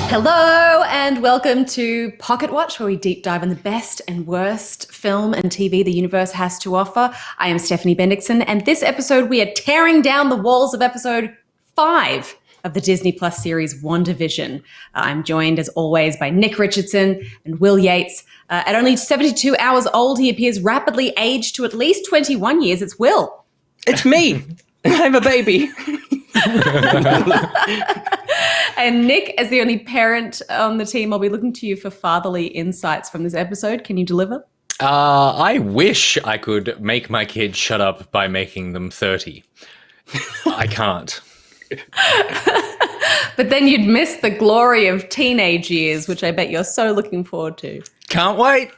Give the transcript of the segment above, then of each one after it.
Hello and welcome to PocketWatch, where we deep dive on the best and worst film and TV the universe has to offer. I am Stephanie Bendixson, and this episode we are tearing down the walls of episode 5 of the Disney Plus series WandaVision. I'm joined, as always, by Nick Richardson and Will Yates. At only 72 hours old, he appears rapidly aged to at least 21 years. It's Will. It's me. I'm a baby. And Nick, as the only parent on the team, I'll be looking to you for fatherly insights from this episode. Can you deliver? I wish I could make my kids shut up by making them 30. I can't. But then you'd miss the glory of teenage years, which I bet you're so looking forward to. Can't wait.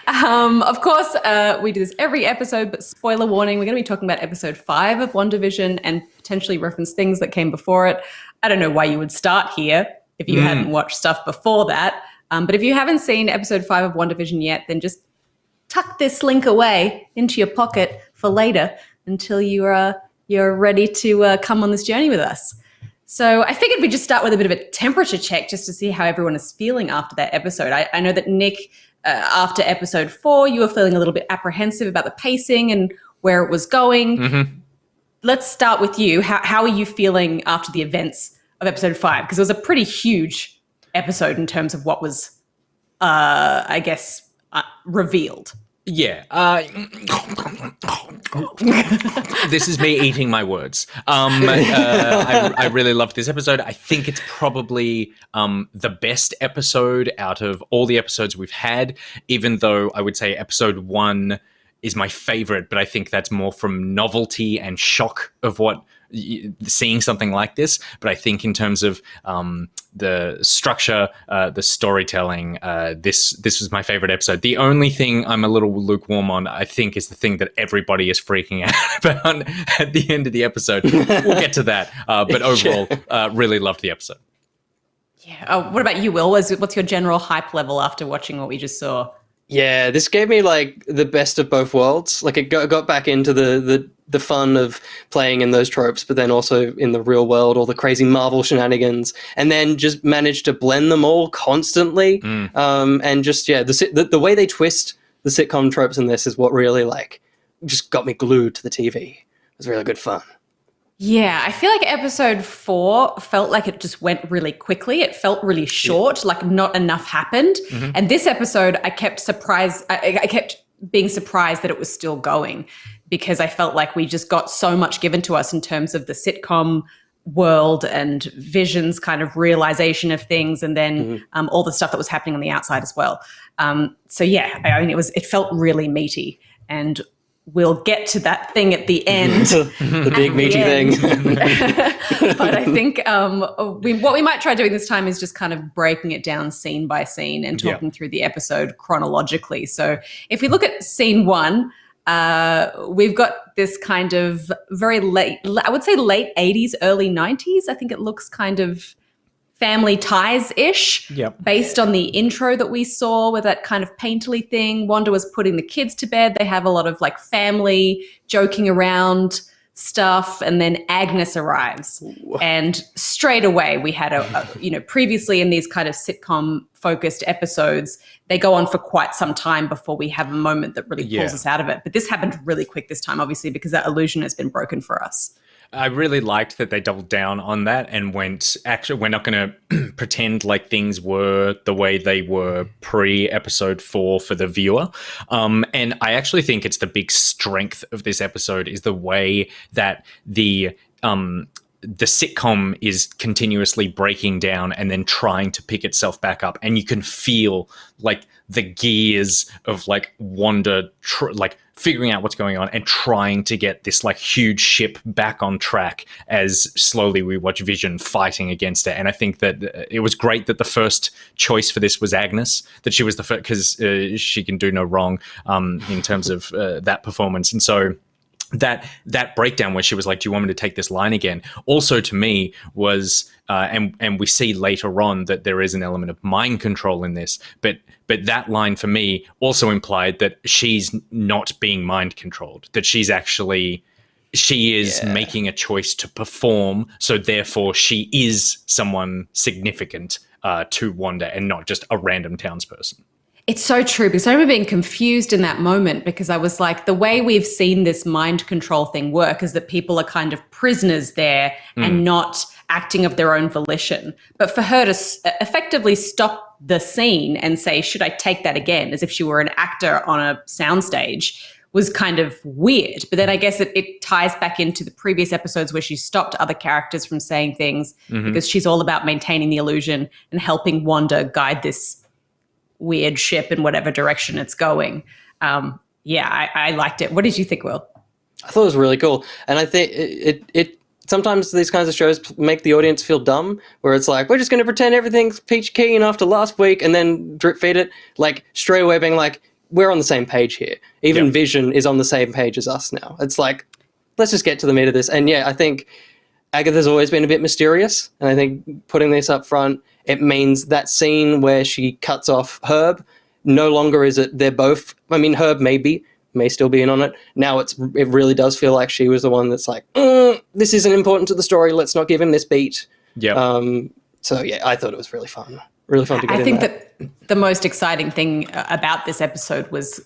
Of course, we do this every episode, but spoiler warning, we're going to be talking about episode 5 of WandaVision and potentially reference things that came before it. I don't know why you would start here if you hadn't watched stuff before that. But if you haven't seen episode 5 of WandaVision yet, then just tuck this link away into your pocket for later until you're ready to come on this journey with us. So I figured we'd just start with a bit of a temperature check just to see how everyone is feeling after that episode. I know that Nick, after episode 4, you were feeling a little bit apprehensive about the pacing and where it was going. Mm-hmm. Let's start with you. How are you feeling after the events of episode 5? Because it was a pretty huge episode in terms of what was, revealed. Yeah. This is me eating my words. I really loved this episode. I think it's probably the best episode out of all the episodes we've had, even though I would say episode 1 is my favorite, but I think that's more from novelty and shock of seeing something like this. But I think in terms of the structure, the storytelling, this was my favorite episode. The only thing I'm a little lukewarm on, I think, is the thing that everybody is freaking out about at the end of the episode. We'll get to that. But overall, really loved the episode. Yeah. What about you, Will? What's your general hype level after watching what we just saw? Yeah, this gave me like the best of both worlds. Like it got back into the fun of playing in those tropes, but then also in the real world, all the crazy Marvel shenanigans, and then just managed to blend them all constantly. And just, the way they twist the sitcom tropes in this is what really like just got me glued to the TV. It was really good fun. Yeah, I feel like episode 4 felt like it just went really quickly. It felt really short, like not enough happened. Mm-hmm. And this episode, I kept being surprised that it was still going, because I felt like we just got so much given to us in terms of the sitcom world and Vision's kind of realization of things, and then all the stuff that was happening on the outside as well. It felt really meaty, and we'll get to that thing at the end. The big meaty thing. But I think what we might try doing this time is just kind of breaking it down scene by scene and talking through the episode chronologically. So if we look at scene 1, we've got this kind of very late 80s, early 90s. I think it looks kind of Family Ties-ish, based on the intro that we saw with that kind of painterly thing. Wanda was putting the kids to bed. They have a lot of like family joking around stuff, and then Agnes arrives. Ooh. And straight away we had previously in these kind of sitcom-focused episodes, they go on for quite some time before we have a moment that really pulls us out of it. But this happened really quick this time, obviously, because that illusion has been broken for us. I really liked that they doubled down on that and went, actually, we're not going to pretend like things were the way they were pre-episode 4 for the viewer. And I actually think it's the big strength of this episode is the way that the sitcom is continuously breaking down and then trying to pick itself back up. And you can feel like the gears of like Wanda figuring out what's going on and trying to get this like huge ship back on track as slowly we watch Vision fighting against it. And I think that it was great that the first choice for this was Agnes, that she was the first, because she can do no wrong in terms of that performance. And so that breakdown where she was like, do you want me to take this line again? Also to me was, and we see later on that there is an element of mind control in this, but that line for me also implied that she's not being mind controlled, that she's actually she is making a choice to perform, so therefore she is someone significant to Wanda and not just a random townsperson. It's so true, because I remember being confused in that moment, because I was like, the way we've seen this mind control thing work is that people are kind of prisoners there and not acting of their own volition. But for her to effectively stop the scene and say, should I take that again, as if she were an actor on a soundstage, was kind of weird. But then I guess it ties back into the previous episodes where she stopped other characters from saying things, because she's all about maintaining the illusion and helping Wanda guide this weird ship in whatever direction it's going. I liked it. What did you think, Will? I thought it was really cool. And I think it sometimes these kinds of shows make the audience feel dumb, where it's like, we're just going to pretend everything's peach keen after last week and then drip feed it, like straight away being like, we're on the same page here. Even Vision is on the same page as us now. It's like, let's just get to the meat of this. And yeah, I think Agatha's always been a bit mysterious. And I think putting this up front, it means that scene where she cuts off Herb, no longer is it they're both, I mean, Herb may still be in on it. Now it really does feel like she was the one that's like, this isn't important to the story. Let's not give him this beat. Yeah. So yeah, I thought it was really fun. Really fun to get in there. I think that the most exciting thing about this episode was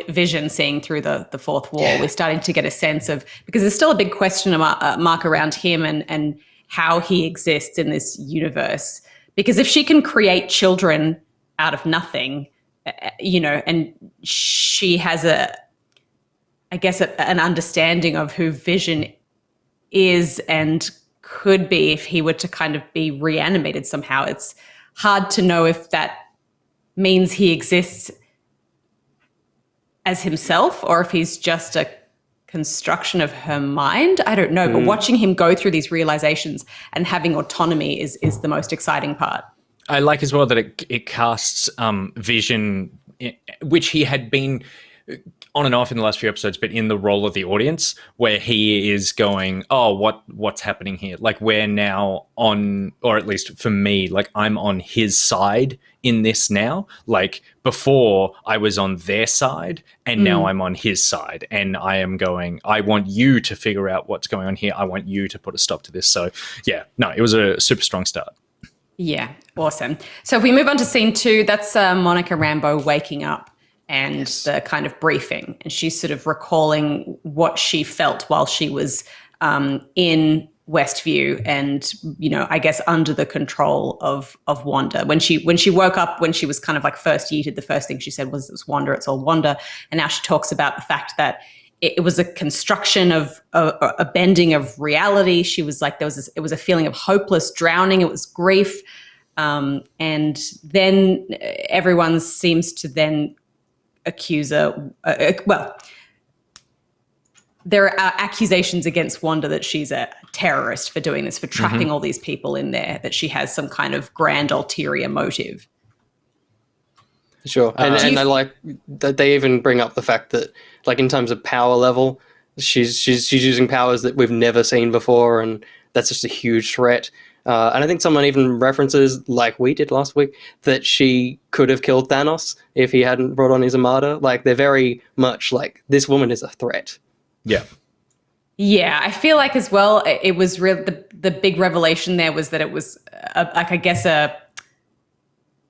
Vision seeing through the fourth wall. We're starting to get a sense of, because there's still a big question mark around him and how he exists in this universe. Because if she can create children out of nothing, and she has an understanding of who Vision is and could be if he were to kind of be reanimated somehow, it's hard to know if that means he exists as himself or if he's just a construction of her mind. I don't know, but watching him go through these realizations and having autonomy is the most exciting part. I like as well that it casts Vision, which he had been on and off in the last few episodes, but in the role of the audience, where he is going, oh, what's happening here? Like, we're now on, or at least for me, like, I'm on his side in this now. Like, before I was on their side, and now I'm on his side, and I am going, I want you to figure out what's going on here. I want you to put a stop to this. So yeah, no, it was a super strong start. Yeah, awesome. So if we move on to scene 2, that's Monica Rambeau waking up and the kind of briefing. And she's sort of recalling what she felt while she was in Westview and, I guess under the control of Wanda. When she woke up, when she was kind of like first yeeted, the first thing she said was, it's Wanda, it's all Wanda. And now she talks about the fact that it was a construction of a bending of reality. She was like, it was a feeling of hopeless drowning. It was grief. And then everyone seems to then accuse her. There are accusations against Wanda that she's a terrorist for doing this, for trapping all these people in there, that she has some kind of grand ulterior motive. Sure. And I like that they even bring up the fact that, like, in terms of power level, she's using powers that we've never seen before, and that's just a huge threat. And I think someone even references, like we did last week, that she could have killed Thanos if he hadn't brought on his armada. Like, they're very much like, this woman is a threat. Yeah. Yeah, I feel like as well, it was real. The big revelation there was that it was,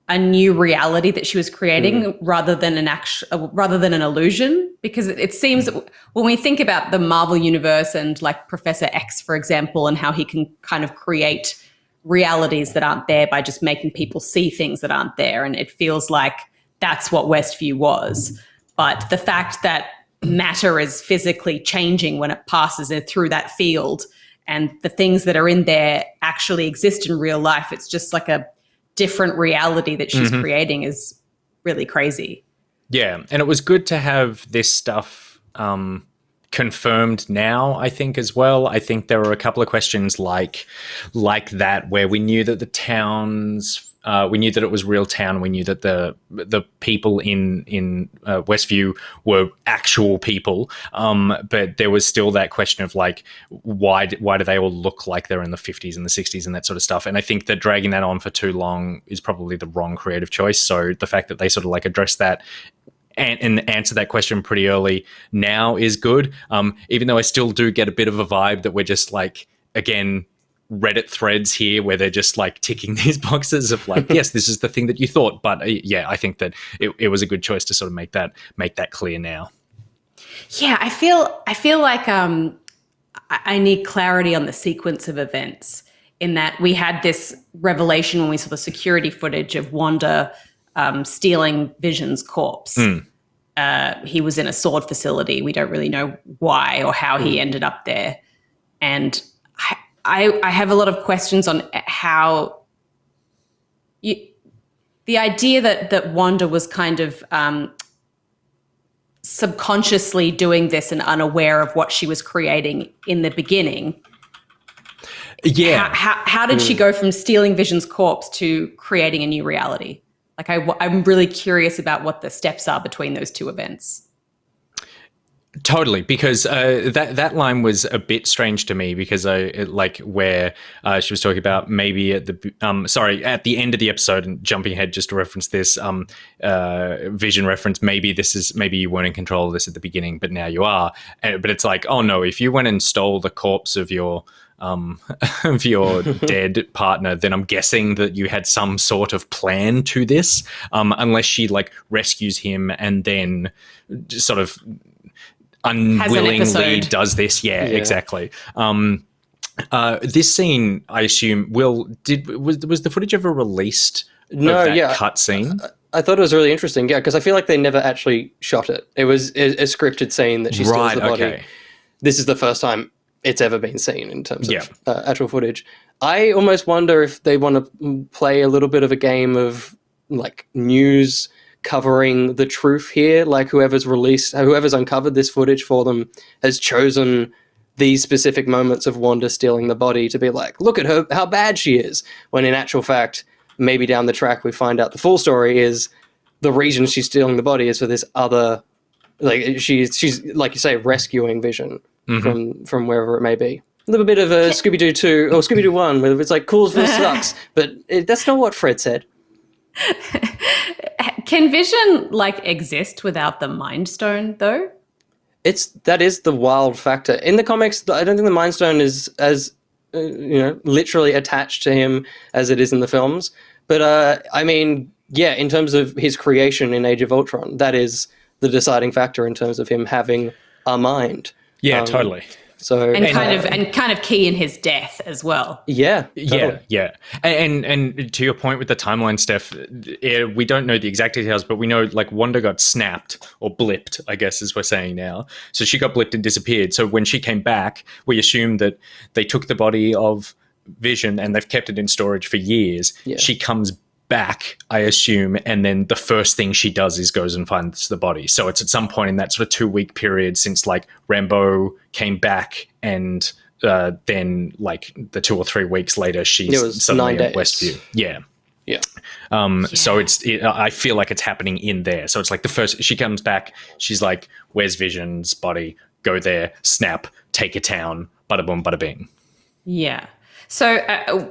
a new reality that she was creating rather than an illusion. Because it seems that when we think about the Marvel universe and like Professor X, for example, and how he can kind of create realities that aren't there by just making people see things that aren't there, and it feels like that's what Westview was. But the fact that matter is physically changing when it passes it through that field, and the things that are in there actually exist in real life, it's just like a different reality that she's creating, is really crazy. Yeah, and it was good to have this stuff confirmed now, I think, as well. I think there were a couple of questions like that where we knew that the towns, we knew that it was real town, we knew that the people in Westview were actual people, but there was still that question of like, why do they all look like they're in the 50s and the 60s and that sort of stuff. And I think that dragging that on for too long is probably the wrong creative choice. So the fact that they sort of like address that and answer that question pretty early now is good. Even though I still do get a bit of a vibe that we're just like, again, Reddit threads here where they're just like ticking these boxes of like, yes, this is the thing that you thought. But yeah, I think that it was a good choice to sort of make that clear now. Yeah, I feel like I need clarity on the sequence of events, in that we had this revelation when we saw the security footage of Wanda stealing Vision's corpse. He was in a S.W.O.R.D facility. We don't really know why or how he ended up there. And I have a lot of questions on how the idea that Wanda was kind of subconsciously doing this and unaware of what she was creating in the beginning. Yeah. How did she go from stealing Vision's corpse to creating a new reality? Like, I'm really curious about what the steps are between those two events. Totally, because that line was a bit strange to me, because where she was talking about maybe at the end of the episode, and jumping ahead just to reference this Vision reference, maybe you weren't in control of this at the beginning, but now you are. But it's like, oh no, if you went and stole the corpse of your dead partner, then I'm guessing that you had some sort of plan to this, unless she like rescues him and then sort of unwillingly does this. Yeah, exactly. This scene, I assume, was the footage ever released? Cut scene. I thought it was really interesting. Yeah, because I feel like they never actually shot it. It was a scripted scene that she steals the body. Okay. This is the first time it's ever been seen in terms of actual footage. I almost wonder if they want to play a little bit of a game of like news covering the truth here. Like whoever's uncovered this footage for them has chosen these specific moments of Wanda stealing the body to be like, look at her, how bad she is. When in actual fact, maybe down the track we find out the full story is the reason she's stealing the body is for this other, like she's like you say, rescuing Vision from wherever it may be. A little bit of a Scooby-Doo 2 or Scooby-Doo 1 where it's like Coolsville sucks, but that's not what Fred said. Can Vision like exist without the Mind Stone though? That is the wild factor in the comics. I don't think the Mind Stone is as literally attached to him as it is in the films. But I mean, yeah, in terms of his creation in Age of Ultron, that is the deciding factor in terms of him having a mind. Yeah, totally. So kind of key in his death as well. Yeah, totally. Yeah. And to your point with the timeline, Steph, we don't know the exact details, but we know like Wanda got snapped or blipped, I guess as we're saying now. So she got blipped and disappeared. So when she came back, we assume that they took the body of Vision and they've kept it in storage for years. Yeah. She comes back, I assume, and then the first thing she does is goes and finds the body. So it's at some point in that sort of 2-week period since like Rambeau came back, and then like the 2 or 3 weeks later she's suddenly at Westview. Yeah. So I feel like it's happening in there. So it's like the first she comes back, she's like, where's Vision's body? Go there, snap, take a town, bada boom, bada bing. Yeah. So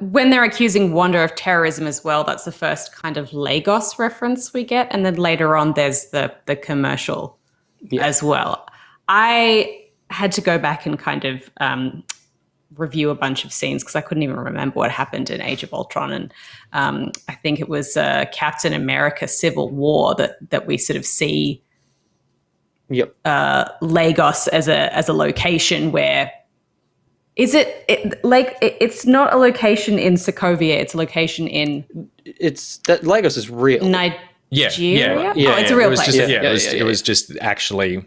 when they're accusing Wanda of terrorism as well, that's the first kind of Lagos reference we get. And then later on, there's the commercial as well. I had to go back and kind of review a bunch of scenes because I couldn't even remember what happened in Age of Ultron. And I think it was Captain America Civil War that we sort of see Lagos as a location where... Is it's not a location in Sokovia, it's a location in... It's that Lagos is real. Nigeria? Yeah, it's a real place. It was just actually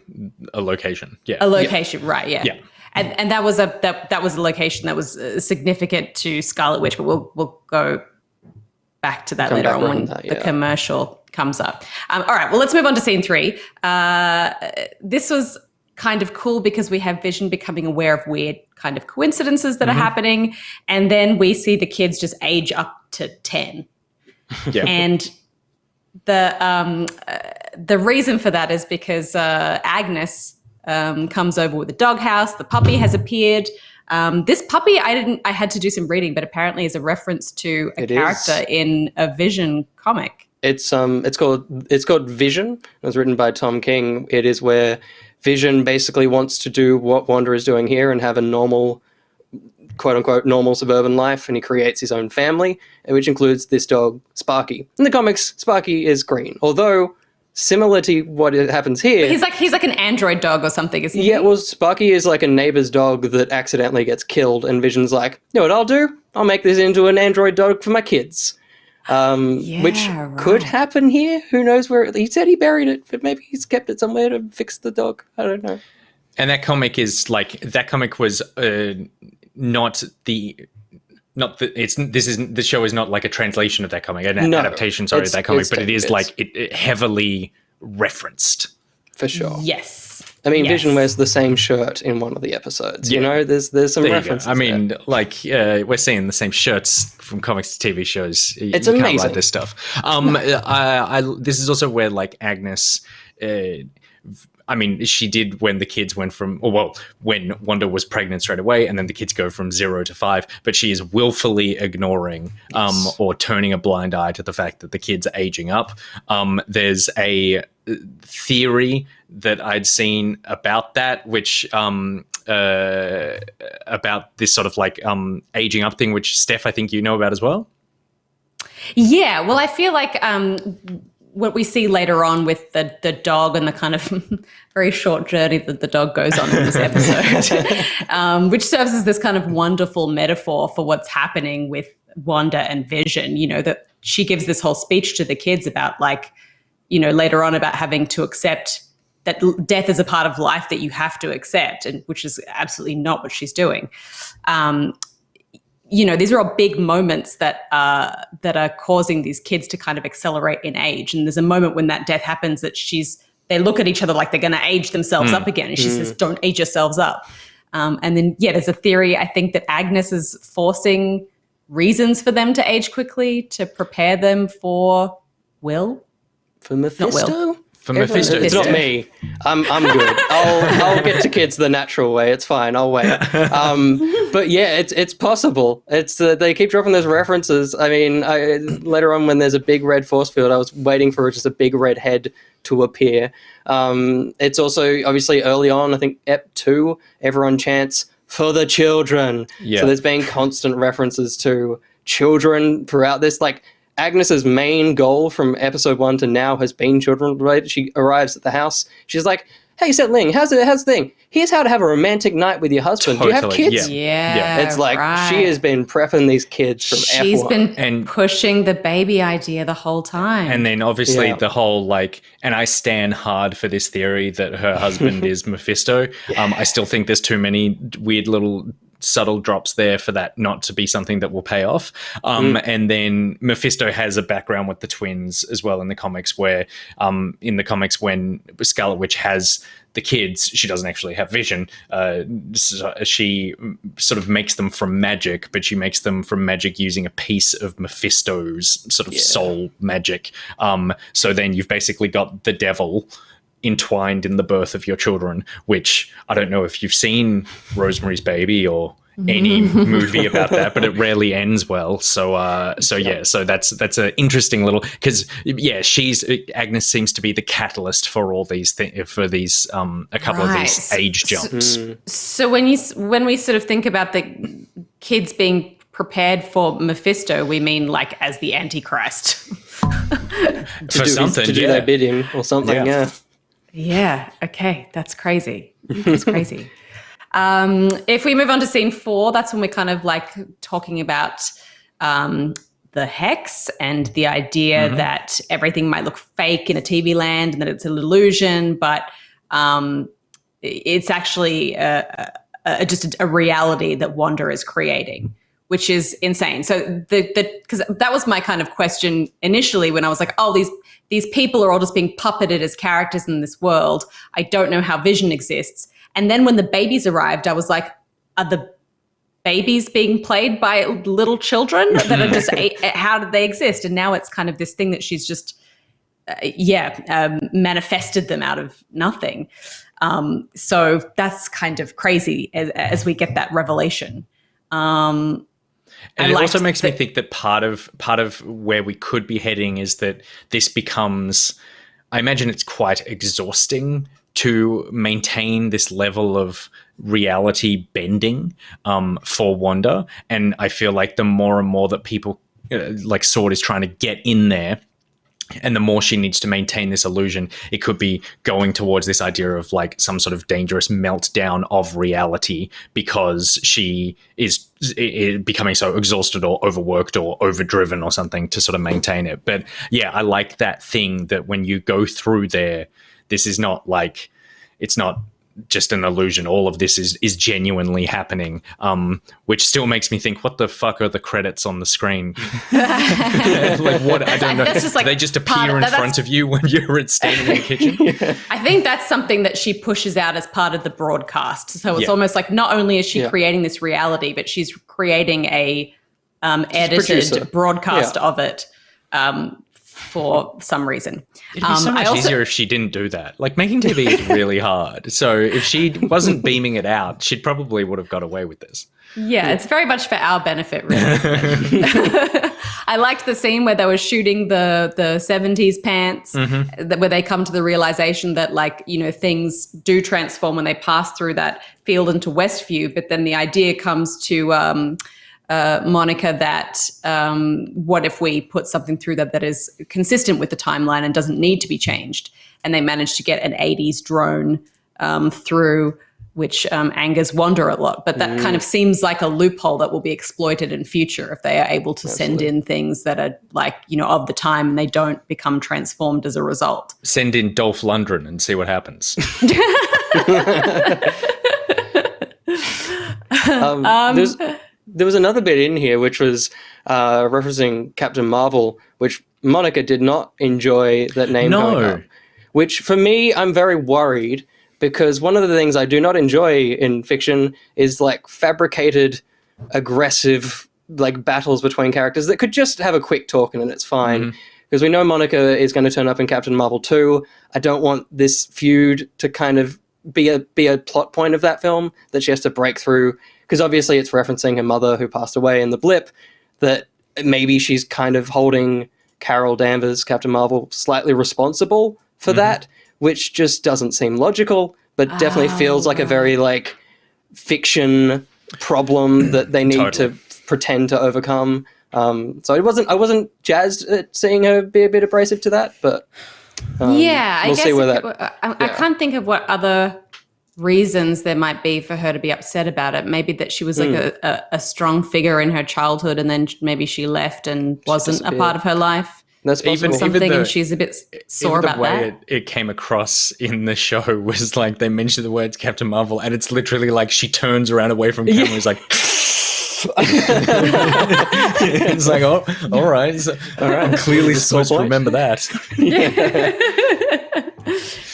a location. Yeah. A location, right, yeah. Yeah. And that was a location that was significant to Scarlet Witch, but we'll go back to that later on when the commercial comes up. All right, well, let's move on to scene 3. This was kind of cool because we have Vision becoming aware of weird kind of coincidences that are happening, and then we see the kids just age up to 10. Yeah. And the reason for that is because Agnes comes over with the doghouse. The puppy has appeared. This puppy, I had to do some reading, but apparently is a reference to a character in a Vision comic. It's called Vision. It was written by Tom King. It is where Vision basically wants to do what Wanda is doing here and have a normal, quote unquote, normal suburban life, and he creates his own family, which includes this dog, Sparky. In the comics, Sparky is green, although similar to what happens here. He's like an android dog or something, isn't he? Yeah, well, Sparky is like a neighbor's dog that accidentally gets killed, and Vision's like, you know what I'll do? I'll make this into an android dog for my kids. Which could happen here. Who knows where? He said he buried it, but maybe he's kept it somewhere to fix the dog. I don't know. And that comic was the show is not like a translation of that comic, an adaptation, of that comic, but it is like it heavily referenced. For sure. Yes. I mean, Vision wears the same shirt in one of the episodes. Yeah. You know, there's some references. I mean, we're seeing the same shirts from comics to TV shows. It's amazing. Can't write this stuff. This is also where like Agnes. She did when the kids went from, when Wanda was pregnant straight away, and then the kids go from 0 to 5, but she is willfully ignoring or turning a blind eye to the fact that the kids are aging up. There's a theory that I'd seen about that, which about this sort of like aging up thing, which Steph, I think you know about as well. Yeah, well, I feel like what we see later on with the dog and the kind of very short journey that the dog goes on in this episode, which serves as this kind of wonderful metaphor for what's happening with Wanda and Vision, you know, that she gives this whole speech to the kids about like, you know, later on about having to accept that death is a part of life that you have to accept, and which is absolutely not what she's doing. You know, these are all big moments that are causing these kids to kind of accelerate in age. And there's a moment when that death happens that they look at each other like they're going to age themselves up again. And she says, don't age yourselves up. And then, there's a theory, I think, that Agnes is forcing reasons for them to age quickly to prepare them for Will. For Mephisto? Not Will. For Mephisto. It's not me. I'm good. I'll get to kids the natural way. It's fine. I'll wait. But yeah, it's possible. It's they keep dropping those references. I mean, later on when there's a big red force field, I was waiting for just a big red head to appear. It's also obviously early on. I think Ep 2, everyone chants for the children. Yeah. So there's been constant references to children throughout this. Like, Agnes's main goal from episode 1 to now has been children related. She arrives at the house. She's like, hey, Setling, how's the thing? Here's how to have a romantic night with your husband. Totally. Do you have kids? Yeah. It's like she has been prepping these kids from F1. She's been pushing the baby idea the whole time. And then obviously the whole and I stand hard for this theory that her husband is Mephisto. I still think there's too many weird little subtle drops there for that not to be something that will pay off. And then Mephisto has a background with the twins as well in the comics, where in the comics when Scarlet Witch has the kids, she doesn't actually have Vision. She sort of makes them from magic, but she makes them from magic using a piece of Mephisto's sort of soul magic. So then you've basically got the devil entwined in the birth of your children, which I don't know if you've seen Rosemary's Baby or any movie about that, but it rarely ends well. So that's an interesting little, because Agnes seems to be the catalyst for all these things, for these a couple of these age jumps. So when we sort of think about the kids being prepared for Mephisto, we mean like as the Antichrist to do their bidding or something. Yeah. Okay. That's crazy. That's crazy. If we move on to scene 4, that's when we're kind of like talking about the hex and the idea that everything might look fake in a TV land and that it's an illusion, but it's actually just a reality that Wanda is creating, which is insane. So because that was my kind of question initially when I was like, oh, these people are all just being puppeted as characters in this world. I don't know how Vision exists. And then when the babies arrived, I was like, are the babies being played by little children that are just, how did they exist? And now it's kind of this thing that she's just, manifested them out of nothing. So that's kind of crazy as we get that revelation. And it also makes me think that part of where we could be heading is that this becomes, I imagine it's quite exhausting to maintain this level of reality bending for Wanda. And I feel like the more and more that people like S.W.O.R.D is trying to get in there, and the more she needs to maintain this illusion, it could be going towards this idea of like some sort of dangerous meltdown of reality because she is becoming so exhausted or overworked or overdriven or something to sort of maintain it. But yeah, I like that thing that when you go through there, this is not like, it's not just an illusion. All of this is genuinely happening, which still makes me think, what the fuck are the credits on the screen? Like, what? I don't know. Just like, they just appear in front of you when you're standing in the kitchen? Yeah. I think that's something that she pushes out as part of the broadcast. So it's almost like not only is she creating this reality, but she's creating a edited broadcast of it. For some reason. It'd be so much easier if she didn't do that. Like, making TV is really hard. So if she wasn't beaming it out, she probably would have got away with this. Yeah, it's very much for our benefit, really. I liked the scene where they were shooting the 70s pants, where they come to the realization that, like, you know, things do transform when they pass through that field into Westview. But then the idea comes to Monica that what if we put something through that is consistent with the timeline and doesn't need to be changed? And they managed to get an 80s drone through, which angers Wanda a lot. But that kind of seems like a loophole that will be exploited in future if they are able to send in things that are like, you know, of the time and they don't become transformed as a result. Send in Dolph Lundgren and see what happens. There was another bit in here which was referencing Captain Marvel, which Monica did not enjoy that name going up. Which, for me, I'm very worried because one of the things I do not enjoy in fiction is like fabricated, aggressive like battles between characters that could just have a quick talk and it's fine. Because we know Monica is going to turn up in Captain Marvel 2. I don't want this feud to kind of be a plot point of that film that she has to break through. Because obviously it's referencing her mother who passed away in the blip, that maybe she's kind of holding Carol Danvers, Captain Marvel, slightly responsible for that, which just doesn't seem logical, but definitely feels like a very like fiction problem that they need to pretend to overcome. So I wasn't jazzed at seeing her be a bit abrasive to that, but I guess see where that. I can't think of what other reasons there might be for her to be upset about it. Maybe that she was like a strong figure in her childhood and then maybe she left and wasn't a part of her life. That's even something, and she's a bit sore about that. The way it came across in the show was like they mentioned the words Captain Marvel, and it's literally like she turns around away from camera and is like, it's like, oh, all right. So, I'm clearly supposed to remember that.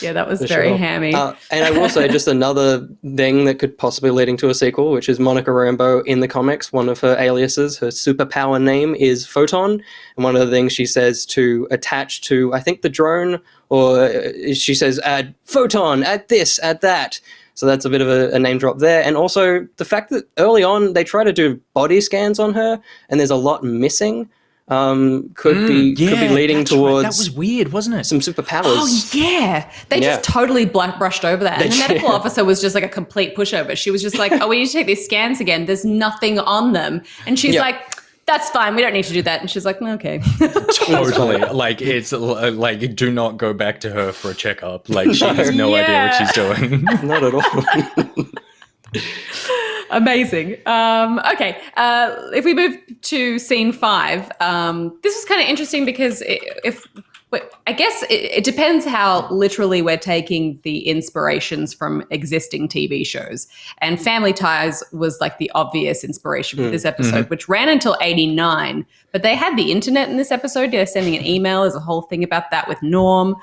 Yeah, that was very hammy. And I will say just another thing that could possibly lead into a sequel, which is Monica Rambeau in the comics. One of her aliases, her superpower name is Photon. And one of the things she says to attach to, I think, the drone, or she says, add Photon, add this, add that. So that's a bit of a name drop there. And also the fact that early on they try to do body scans on her and there's a lot missing. Could be leading towards. That was weird, wasn't it? Some superpowers. Oh yeah, they just totally brushed over that. And the medical officer was just like a complete pushover. She was just like, "Oh, we need to take these scans again. There's nothing on them," and she's like, "That's fine. We don't need to do that." And she's like, "Okay." Totally. Like it's like do not go back to her for a checkup. Like she has no idea what she's doing. Not at all. Amazing. Okay. If we move to scene 5, this is kind of interesting because I guess it depends how literally we're taking the inspirations from existing TV shows. And Family Ties was like the obvious inspiration for this episode, which ran until 89. But they had the internet in this episode. They're sending an email. There's a whole thing about that with Norm,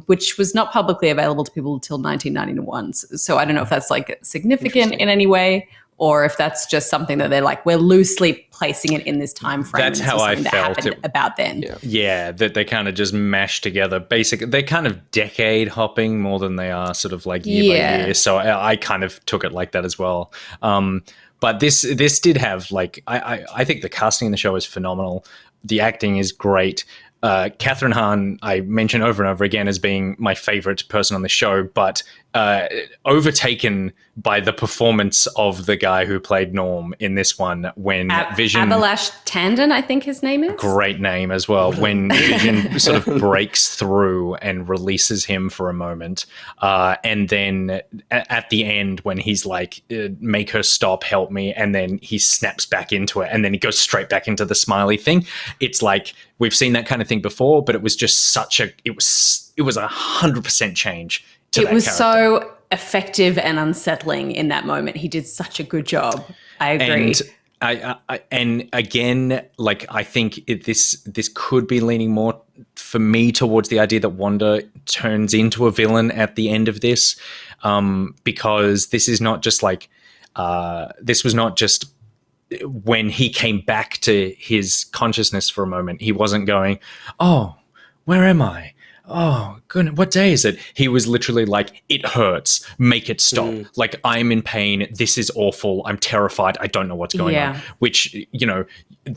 which was not publicly available to people until 1991. So I don't know if that's like significant in any way, or if that's just something that they're like, we're loosely placing it in this time frame. That's how I felt about then. Yeah, that they kind of just mashed together. Basically, they're kind of decade hopping more than they are sort of like year by year. So I kind of took it like that as well. But this did have, like, I think the casting in the show is phenomenal. The acting is great. Catherine Hahn, I mention over and over again as being my favorite person on the show, but overtaken by the performance of the guy who played Norm in this one when Vision... Abhilash Tandon, I think his name is. Great name as well. When Vision sort of breaks through and releases him for a moment. And then at the end when he's like, make her stop, help me. And then he snaps back into it. And then he goes straight back into the smiley thing. It's like, we've seen that kind of thing before, but it was just it was 100% change. It was so effective and unsettling in that moment. He did such a good job. I agree. And and again, like, I think this could be leaning more for me towards the idea that Wanda turns into a villain at the end of this, because this is not just like this was not just when he came back to his consciousness for a moment. He wasn't going, "Oh, where am I? Oh, goodness, what day is it?" He was literally like, "It hurts. Make it stop. Like, I'm in pain. This is awful. I'm terrified. I don't know what's going on." Which, you know,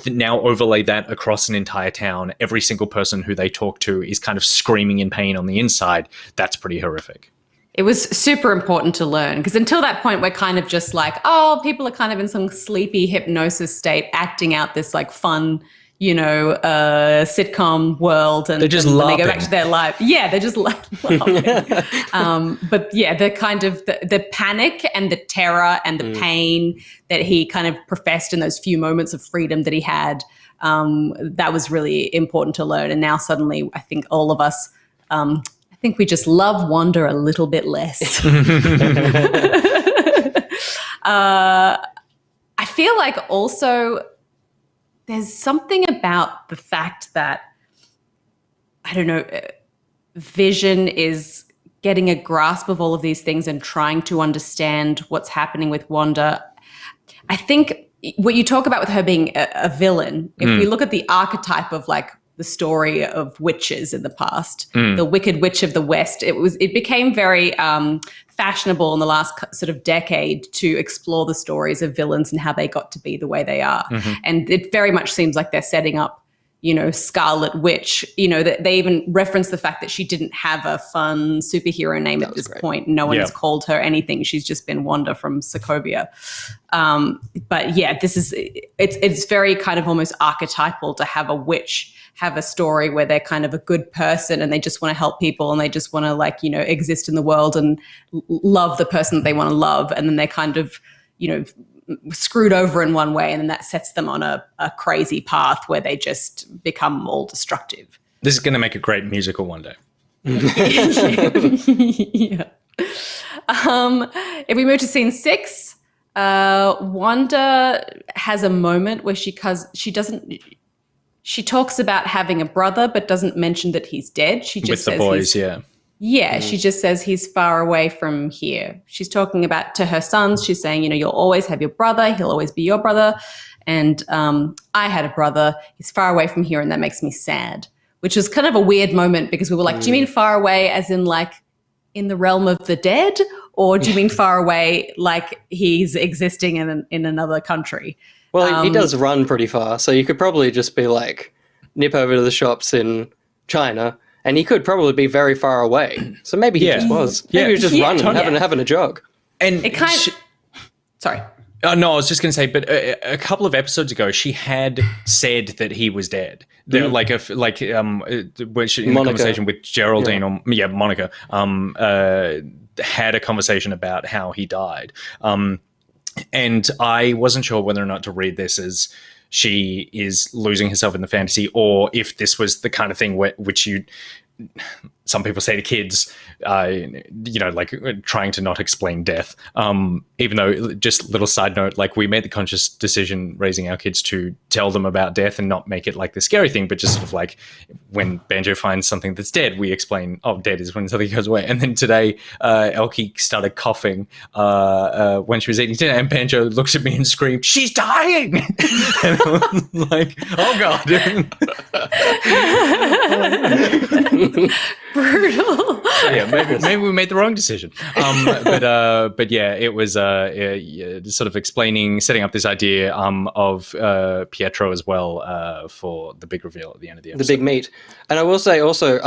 now overlay that across an entire town. Every single person who they talk to is kind of screaming in pain on the inside. That's pretty horrific. It was super important to learn, because until that point, we're kind of just like, oh, people are kind of in some sleepy hypnosis state, acting out this like fun, you know, sitcom world, and they're just when laughing. they go back to their life. Yeah, they're just laughing. But yeah, the kind of the panic and the terror and the pain that he kind of professed in those few moments of freedom that he had, that was really important to learn. And now suddenly, I think all of us, I think we just love Wanda a little bit less. I feel like also there's something about the fact that, I don't know, Vision is getting a grasp of all of these things and trying to understand what's happening with Wanda. I think what you talk about with her being a villain, if we look at the archetype of like the story of witches in the past, the Wicked Witch of the West, it became very fashionable in the last sort of decade to explore the stories of villains and how they got to be the way they are. And it very much seems like they're setting up, you know, Scarlet Witch, you know, that they even reference the fact that she didn't have a fun superhero name at this point. No one has called her anything. She's just been Wanda from Sokovia. But yeah, it's very kind of almost archetypal to have a witch have a story where they're kind of a good person and they just want to help people and they just want to, like, you know, exist in the world and love the person that they want to love. And then they're kind of, you know, screwed over in one way, and then that sets them on a crazy path where they just become all destructive. This is going to make a great musical one day. Yeah. If we move to scene 6, Wanda has a moment where she talks about having a brother but doesn't mention that he's dead. She just says the boys, she just says he's far away from here. She's talking about to her sons. She's saying, you know, you'll always have your brother. He'll always be your brother. And I had a brother. He's far away from here, and that makes me sad, which is kind of a weird moment because we were like, do you mean far away as in like in the realm of the dead? Or do you mean far away like he's existing in another country? Well, he does run pretty far, so you could probably just be like, nip over to the shops in China, and he could probably be very far away. So maybe he just was. Maybe he was just running, having a jog. And it kind of... Sorry. No, I was just going to say, but a couple of episodes ago, she had said that he was dead. In the conversation with Geraldine Monica, had a conversation about how he died. And I wasn't sure whether or not to read this as she is losing herself in the fantasy, or if this was the kind of thing which some people say to kids, you know, like trying to not explain death. Even though, just little side note, like we made the conscious decision raising our kids to tell them about death and not make it like the scary thing, but just sort of like when Banjo finds something that's dead, we explain, oh, dead is when something goes away. And then today, Elkie started coughing when she was eating dinner, and Banjo looks at me and screamed, "She's dying!" And I was like, oh God. Brutal. Yeah, maybe we made the wrong decision. But yeah, it was sort of setting up this idea of Pietro as well for the big reveal at the end of the episode. The big meet. And I will say also,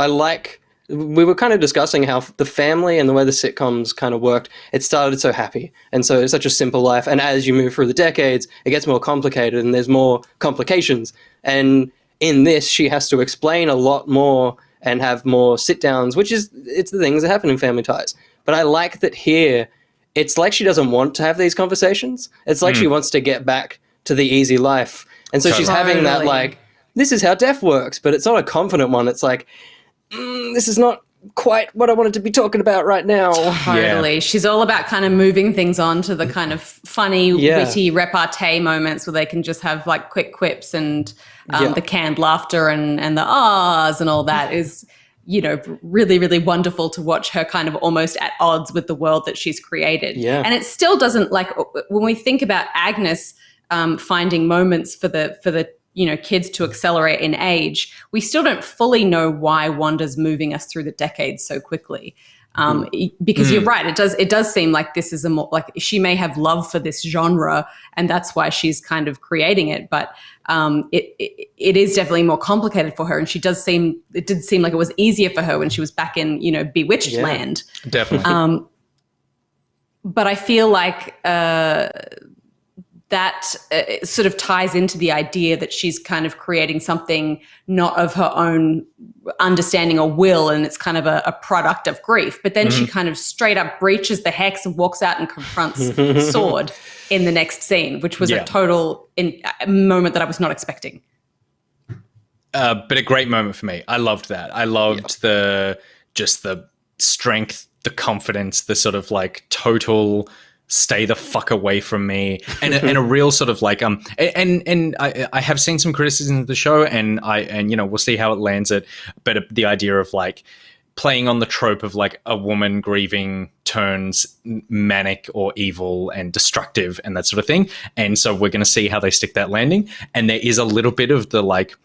we were kind of discussing how the family and the way the sitcoms kind of worked, it started so happy. And so it's such a simple life. And as you move through the decades, it gets more complicated and there's more complications. And in this, she has to explain a lot more and have more sit-downs, it's the things that happen in Family Ties. But I like that here, it's like she doesn't want to have these conversations. It's like she wants to get back to the easy life. And so she's having that, like, this is how death works, but it's not a confident one. It's like, this is not quite what I wanted to be talking about right now. Totally. Yeah. She's all about kind of moving things on to the kind of funny, witty repartee moments where they can just have like quick quips and the canned laughter and the ahs and all that is, really, really wonderful to watch her kind of almost at odds with the world that she's created. Yeah. And it still doesn't, like, when we think about Agnes finding moments for the kids to accelerate in age, we still don't fully know why Wanda's moving us through the decades so quickly. Because you're right, it does seem like this is a more, like, she may have love for this genre and that's why she's kind of creating it, but it is definitely more complicated for her, and it did seem like it was easier for her when she was back in Bewitched land. Definitely. But I feel like that sort of ties into the idea that she's kind of creating something not of her own understanding or will, and it's kind of a product of grief. But then she kind of straight up breaches the hex and walks out and confronts S.W.O.R.D in the next scene, which was a total moment that I was not expecting. But a great moment for me. I loved that. I loved the strength, the confidence, the sort of like total stay the fuck away from me, and a real sort of like and I have seen some criticism of the show, and we'll see how it lands it, but the idea of like playing on the trope of like a woman grieving turns manic or evil and destructive and that sort of thing, and so we're going to see how they stick that landing. And there is a little bit of the like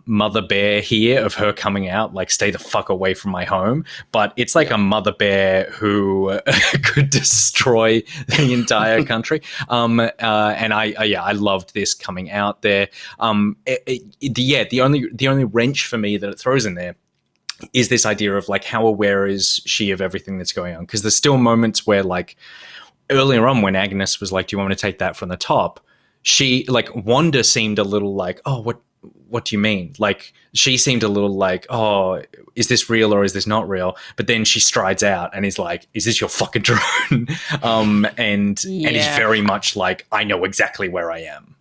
mother bear here of her coming out like stay the fuck away from my home, but it's like a mother bear who could destroy the entire country. And I loved this coming out there. The only wrench for me that it throws in there is this idea of like how aware is she of everything that's going on, because there's still moments where like earlier on when Agnes was like, do you want me to take that from the top, she like Wanda seemed a little like, oh, what do you mean? Like she seemed a little like, oh, is this real or is this not real? But then she strides out and is like, is this your fucking drone? And is very much like, I know exactly where I am.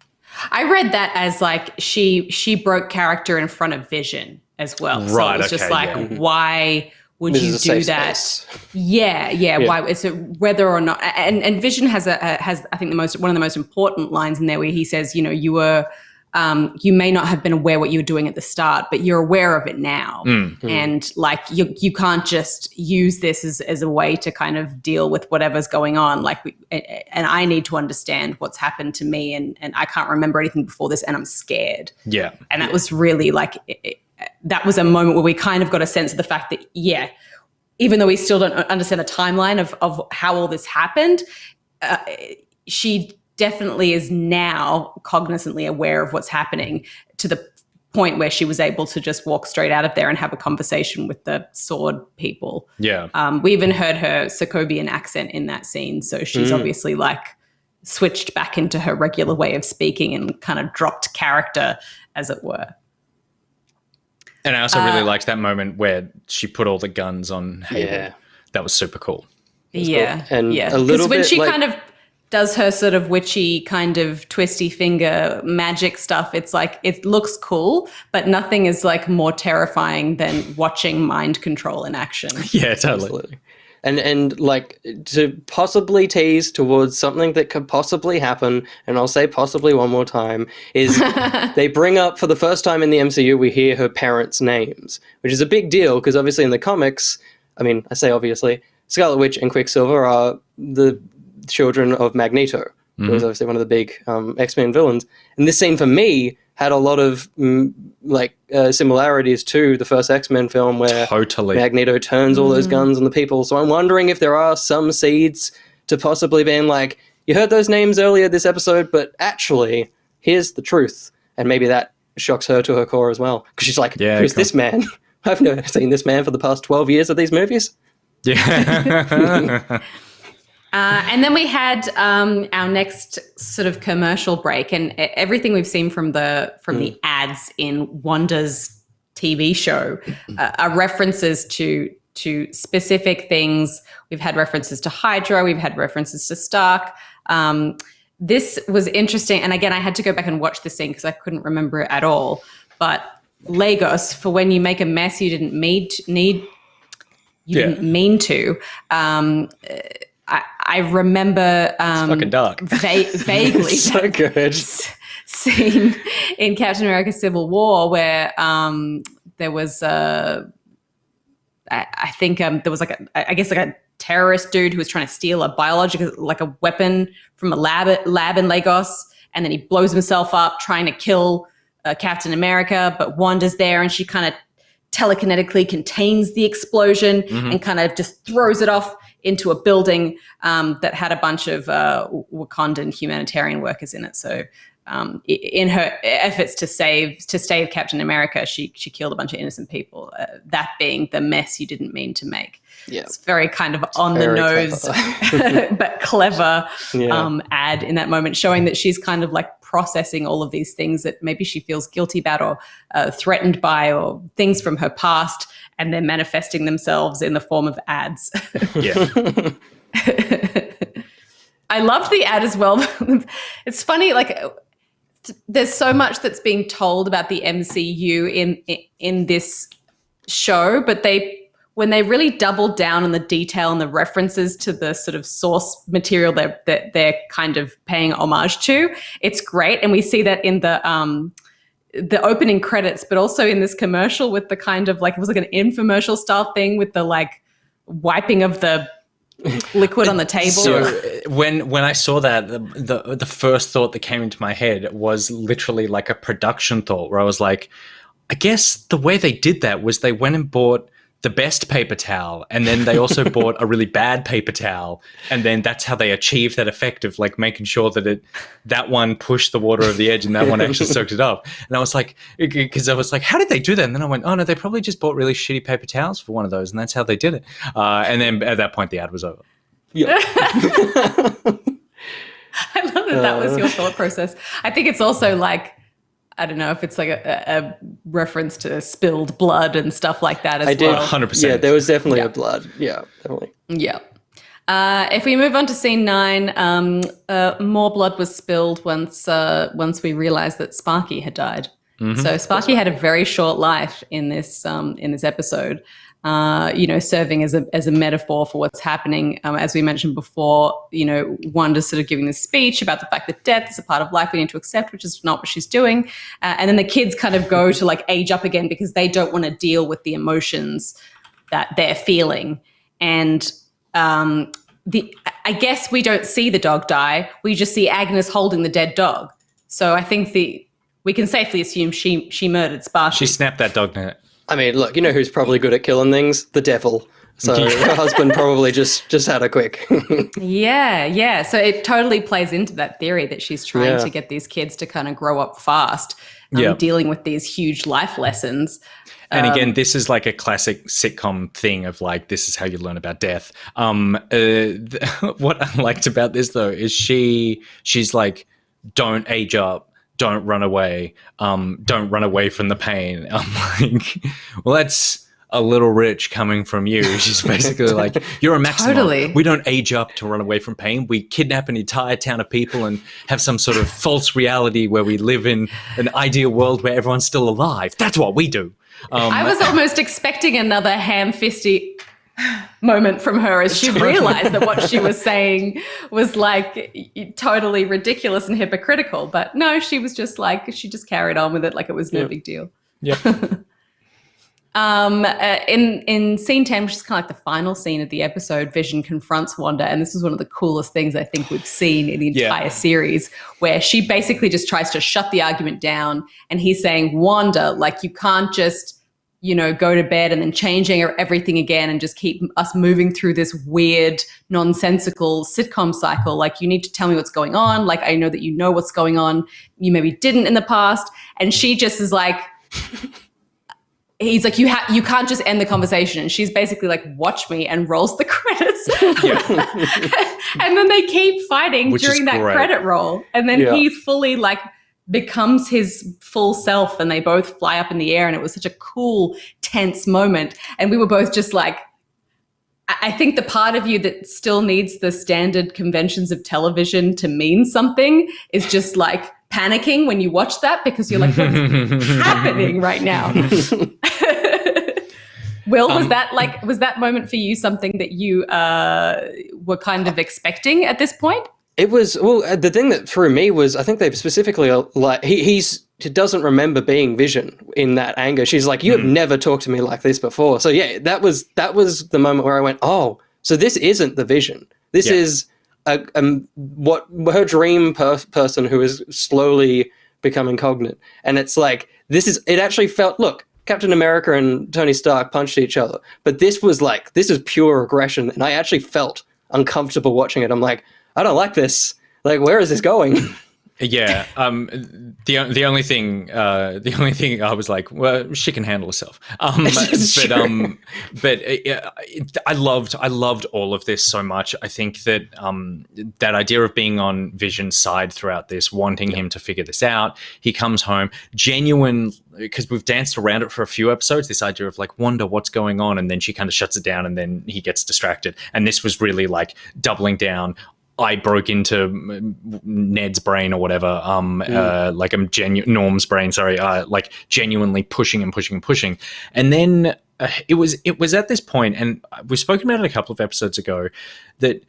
I read that as like she broke character in front of Vision as well. Right, so it was just like, why would you do that? Space. Yeah. Why? It's whether or not, and Vision has I think one of the most important lines in there where he says, you may not have been aware what you were doing at the start, but you're aware of it now. And like, you can't just use this as a way to kind of deal with whatever's going on. Like, and I need to understand what's happened to me, and I can't remember anything before this, and I'm scared. Yeah. And that was really like, that was a moment where we kind of got a sense of the fact that, even though we still don't understand the timeline of how all this happened, she definitely is now cognizantly aware of what's happening, to the point where she was able to just walk straight out of there and have a conversation with the S.W.O.R.D people. Yeah. We even heard her Sokovian accent in that scene. So she's obviously like switched back into her regular way of speaking and kind of dropped character, as it were. And I also really liked that moment where she put all the guns on Haven. Yeah. That was super cool. Yeah. Cool. And a little bit when she like, kind of does her sort of witchy kind of twisty finger magic stuff, it's like, it looks cool, but nothing is like more terrifying than watching mind control in action. Yeah, totally. Absolutely. And like, to possibly tease towards something that could possibly happen, and I'll say possibly one more time, is they bring up, for the first time in the MCU, we hear her parents' names, which is a big deal because obviously in the comics, I mean, I say obviously, Scarlet Witch and Quicksilver are the children of Magneto. who was obviously one of the big X-Men villains. And this scene for me had a lot of similarities to the first X-Men film where Magneto turns all those guns on the people. So I'm wondering if there are some seeds to possibly being like, you heard those names earlier this episode, but actually, here's the truth. And maybe that shocks her to her core as well. Because she's like, who's this man? I've never seen this man for the past 12 years of these movies. Yeah. And then we had our next sort of commercial break, and everything we've seen from the ads in Wanda's TV show are references to specific things. We've had references to Hydra. We've had references to Stark. This was interesting, and again, I had to go back and watch the scene because I couldn't remember it at all. But Lagos, for when you make a mess you didn't didn't mean to. I remember it's fucking dark. Vaguely so good scene in Captain America: Civil War where there was I think there was like a terrorist dude who was trying to steal a biological, like a weapon from a lab in Lagos, and then he blows himself up trying to kill Captain America, but Wanda's there and she kind of telekinetically contains the explosion and kind of just throws it off into a building that had a bunch of Wakandan humanitarian workers in it. So in her efforts to save Captain America, she killed a bunch of innocent people. That being the mess you didn't mean to make. Yeah, it's very kind of on the nose, but clever ad in that moment, showing that she's kind of like processing all of these things that maybe she feels guilty about or threatened by, or things from her past, and they're manifesting themselves in the form of ads. Yeah. I loved the ad as well. It's funny, like there's so much that's being told about the MCU in this show, but when they really double down on the detail and the references to the sort of source material that they're kind of paying homage to, it's great. And we see that in the opening credits, but also in this commercial with the kind of like, it was like an infomercial style thing with the like wiping of the liquid on the table. So when I saw that, the first thought that came into my head was literally like a production thought, where I was like, I guess the way they did that was they went and bought the best paper towel, and then they also bought a really bad paper towel, and then that's how they achieved that effect of like making sure that one pushed the water over the edge and that one actually soaked it up. And I was like, because I was like, how did they do that? And then I went, oh no, they probably just bought really shitty paper towels for one of those, and that's how they did it. And then at that point, the ad was over. Yeah. I love that was your thought process. I think it's also like, I don't know if it's like a reference to spilled blood and stuff like that as well. 100%. Yeah, there was definitely a blood. Yeah, definitely. Yeah. If we move on to scene 9, more blood was spilled once we realized that Sparky had died. So Sparky had a very short life in this episode. Serving as a metaphor for what's happening. As we mentioned before, Wanda's sort of giving this speech about the fact that death is a part of life we need to accept, which is not what she's doing. And then the kids kind of go to like age up again because they don't want to deal with the emotions that they're feeling. And I guess we don't see the dog die. We just see Agnes holding the dead dog. So I think we can safely assume she murdered Sparky. She snapped that dog net. I mean, look, you know who's probably good at killing things? The devil. So her husband probably just had her quick. Yeah. So it totally plays into that theory that she's trying to get these kids to kind of grow up fast, dealing with these huge life lessons. And again, this is like a classic sitcom thing of like, this is how you learn about death. What I liked about this though is she's like, don't age up. Don't run away. Don't run away from the pain. I'm like, well, that's a little rich coming from you. She's basically like, you're a maximum. Totally. We don't age up to run away from pain. We kidnap an entire town of people and have some sort of false reality where we live in an ideal world where everyone's still alive. That's what we do. I was almost expecting another ham-fisty moment from her as she realized that what she was saying was like totally ridiculous and hypocritical. But no, she was just like, she just carried on with it like it was no big deal. Yeah. In scene 10, which is kind of like the final scene of the episode, Vision confronts Wanda, and this is one of the coolest things I think we've seen in the entire series, where she basically just tries to shut the argument down, and he's saying, Wanda, like, you can't just, you know, go to bed and then changing everything again and just keep us moving through this weird, nonsensical sitcom cycle. Like, you need to tell me what's going on. Like, I know that you know what's going on. You maybe didn't in the past. And she just is like... He's like, you can't just end the conversation. And she's basically like, watch me, and rolls the credits. And then they keep fighting during that credit roll. And then he fully like becomes his full self, and they both fly up in the air. And it was such a cool, tense moment. And we were both just like, I think the part of you that still needs the standard conventions of television to mean something is just like panicking when you watch that, because you're like, what's happening right now? Will, was that moment for you something that you were kind of expecting at this point? It was, well, the thing that threw me was, I think they've specifically, like, he doesn't remember being Vision in that anger. She's like, you have never talked to me like this before. So yeah, that was the moment where I went, oh, so this isn't the Vision. This is what her dream person who is slowly becoming cognate. And it's like, it actually felt, look, Captain America and Tony Stark punched each other, but this was like, this is pure aggression. And I actually felt uncomfortable watching it. I'm like, I don't like this. Like, where is this going? Yeah. The only thing I was like, well, she can handle herself. But I loved all of this so much. I think that that idea of being on Vision's side throughout this, wanting him to figure this out. He comes home, genuine, because we've danced around it for a few episodes, this idea of like, Wanda, what's going on? And then she kind of shuts it down, and then he gets distracted. And this was really like doubling down. I broke into Ned's brain or whatever, like Norm's brain, sorry, like genuinely pushing and pushing and pushing. And then it was at this point, and we've spoken about it a couple of episodes ago, that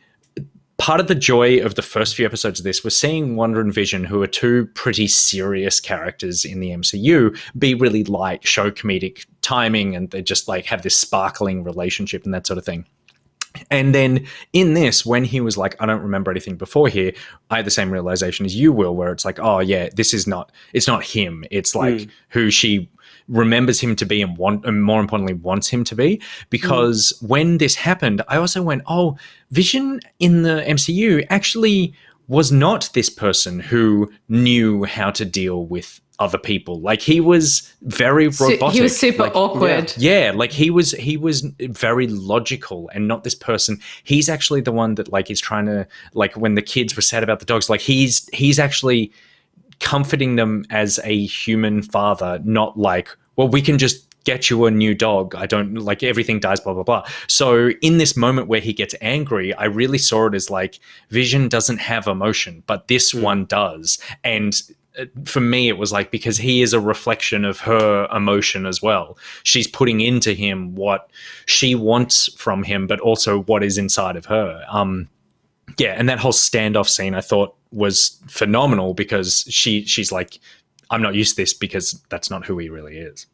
part of the joy of the first few episodes of this was seeing Wanda and Vision, who are two pretty serious characters in the MCU, be really light, show comedic timing, and they just like have this sparkling relationship and that sort of thing. And then in this, when he was like, I don't remember anything before here, I had the same realization as you will, where it's like, oh yeah, it's not him. It's like who she remembers him to be and more importantly wants him to be. Because when this happened, I also went, oh, Vision in the MCU actually was not this person who knew how to deal with other people. Like, he was very robotic. He was super awkward. Yeah, like he was very logical and not this person. He's actually the one that like is trying to, like, when the kids were sad about the dogs, like he's actually comforting them as a human father, not like, well, we can just get you a new dog. I don't like, everything dies, blah, blah, blah. So in this moment where he gets angry, I really saw it as like, Vision doesn't have emotion, but this one does. And for me, it was like, because he is a reflection of her emotion as well. She's putting into him what she wants from him, but also what is inside of her. Yeah, and that whole standoff scene I thought was phenomenal, because she's like, I'm not used to this, because that's not who he really is.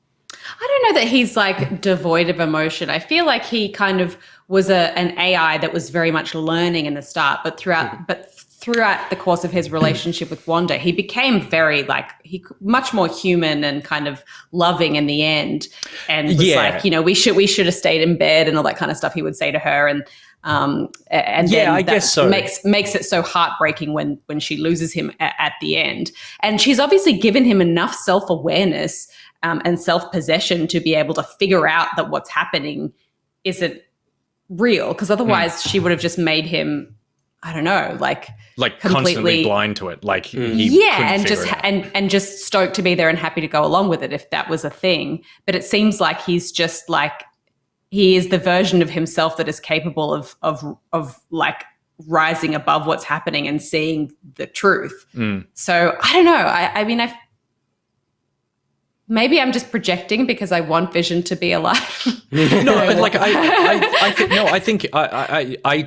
I don't know that he's like devoid of emotion. I feel like he kind of was an AI that was very much learning in the start, but throughout the course of his relationship with Wanda, he became very like, much more human and kind of loving in the end. And was like, you know, we should have stayed in bed and all that kind of stuff he would say to her. And then I guess so. Makes it so heartbreaking when she loses him at the end. And she's obviously given him enough self-awareness and self-possession to be able to figure out that what's happening isn't real, because otherwise she would have just made him, I don't know, like constantly blind to it, like and just stoked to be there and happy to go along with it if that was a thing. But it seems like he's just like, he is the version of himself that is capable of like rising above what's happening and seeing the truth. So I don't know. I mean, maybe I'm just projecting because I want Vision to be alive. No, like I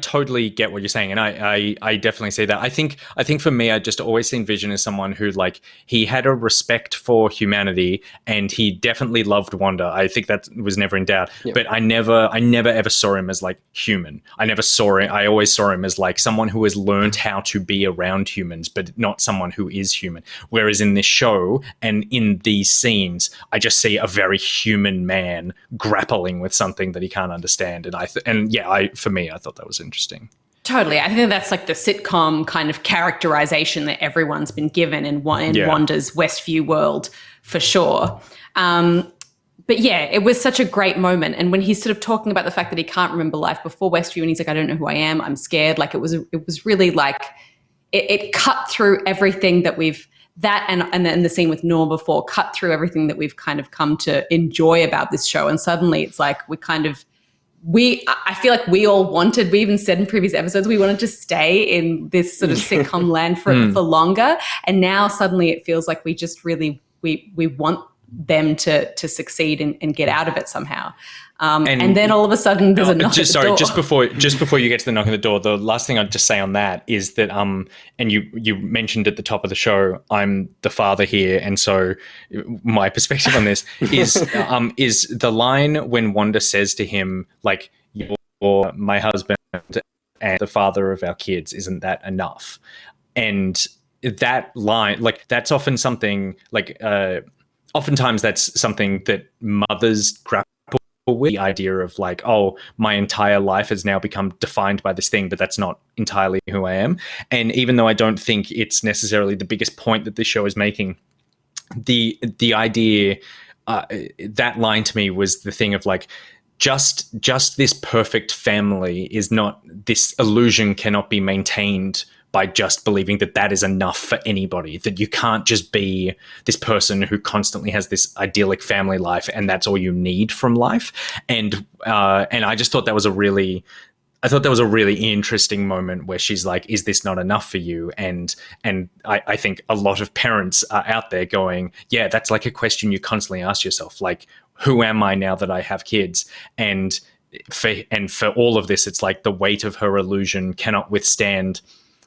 totally get what you're saying, and I definitely see that. I think for me, I just always seen Vision as someone who, like, he had a respect for humanity, and he definitely loved Wanda. I think that was never in doubt. Yeah. But I never ever saw him as like human. I always saw him as like someone who has learned how to be around humans, but not someone who is human. Whereas in this show and in these scenes, I just see a very human man grappling with something that he can't understand, for me, I thought that was interesting. Totally, I think that's like the sitcom kind of characterization that everyone's been given in Wanda's Westview world, for sure. But yeah, it was such a great moment, and when he's sort of talking about the fact that he can't remember life before Westview, and he's like, "I don't know who I am. I'm scared." Like it was really like it cut through everything that we've. That and then the scene with Norm before cut through everything that we've kind of come to enjoy about this show. And suddenly it's like I feel like we all wanted, we even said in previous episodes, we wanted to stay in this sort of sitcom land for longer. And now suddenly it feels like we just really, we want them to succeed and get out of it somehow. And then all of a sudden there's a knock at the door. Just before you get to the knock on the door, the last thing I'd just say on that is that, and you mentioned at the top of the show, I'm the father here, and so my perspective on this is the line when Wanda says to him, like, "You're my husband and the father of our kids, isn't that enough?" And that line, like, that's often something like, oftentimes that's something that mothers grapple with, the idea of like, oh, my entire life has now become defined by this thing, but that's not entirely who I am. And even though I don't think it's necessarily the biggest point that this show is making, the idea, that line to me was the thing of like, just this perfect family is not, this illusion cannot be maintained by just believing that that is enough for anybody, that you can't just be this person who constantly has this idyllic family life and that's all you need from life. And I just thought that was a really interesting moment where she's like, is this not enough for you? And I think a lot of parents are out there going, yeah, that's like a question you constantly ask yourself, like, who am I now that I have kids? And for all of this, it's like the weight of her illusion cannot withstand.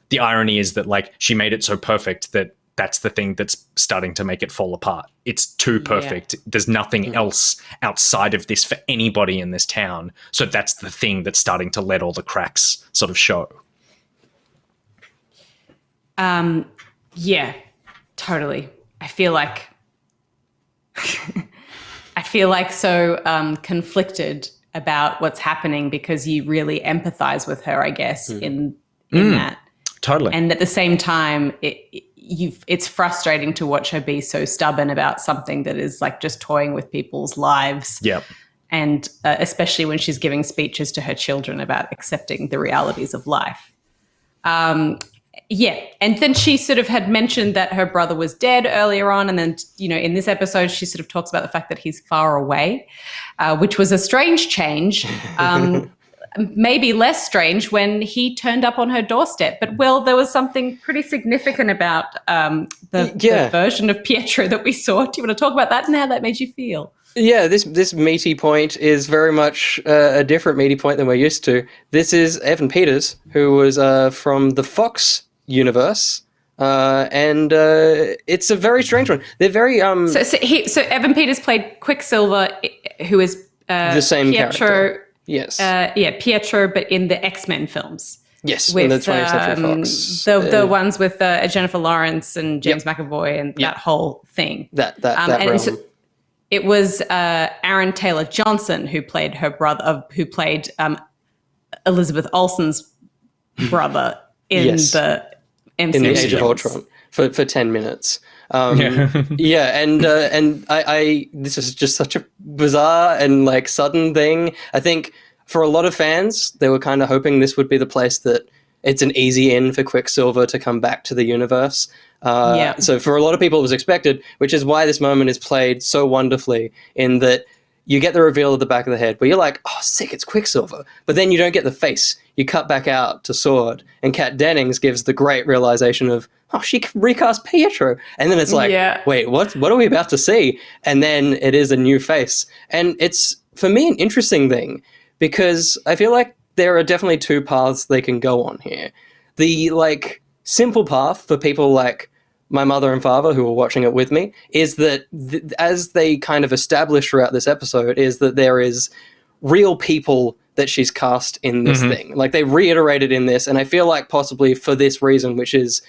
The irony is that, like, she made it so perfect that that's the thing that's starting to make it fall apart. It's too perfect. Yeah. There's nothing else outside of this for anybody in this town. So that's the thing that's starting to let all the cracks sort of show. Yeah, totally. I feel like so conflicted about what's happening because you really empathize with her, I guess, in that. Totally. And at the same time, it's frustrating to watch her be so stubborn about something that is like just toying with people's lives. Yep. And especially when she's giving speeches to her children about accepting the realities of life. Yeah. And then she sort of had mentioned that her brother was dead earlier on. And then, in this episode, she sort of talks about the fact that he's far away, which was a strange change. Maybe less strange when he turned up on her doorstep. But, Will, there was something pretty significant about the version of Pietro that we saw. Do you want to talk about that and how that made you feel? Yeah, this meaty point is very much a different meaty point than we're used to. This is Evan Peters, who was from the Fox universe. And it's a very strange one. They're very... So Evan Peters played Quicksilver, who is the same Pietro... character. Yes. Pietro, but in the X-Men films. Yes, with in the 20th Century Fox. The ones with Jennifer Lawrence and James McAvoy and that whole thing. That realm. So it was Aaron Taylor Johnson who played her brother, who played Elizabeth Olsen's brother in the MCU. In the Age of Ultron for 10 minutes. And I this is just such a bizarre and like sudden thing. I think for a lot of fans, they were kind of hoping this would be the place that it's an easy in for Quicksilver to come back to the universe. So for a lot of people, it was expected, which is why this moment is played so wonderfully in that you get the reveal of the back of the head where you're like, oh, sick, it's Quicksilver. But then you don't get the face. You cut back out to S.W.O.R.D. And Kat Dennings gives the great realization of, oh, she can recast Pietro. And then it's like, wait, what are we about to see? And then it is a new face. And it's, for me, an interesting thing because I feel like there are definitely two paths they can go on here. The, like, simple path for people like my mother and father who were watching it with me is that as they kind of establish throughout this episode is that there is real people that she's cast in this thing. Like they reiterated in this, and I feel like possibly for this reason, which is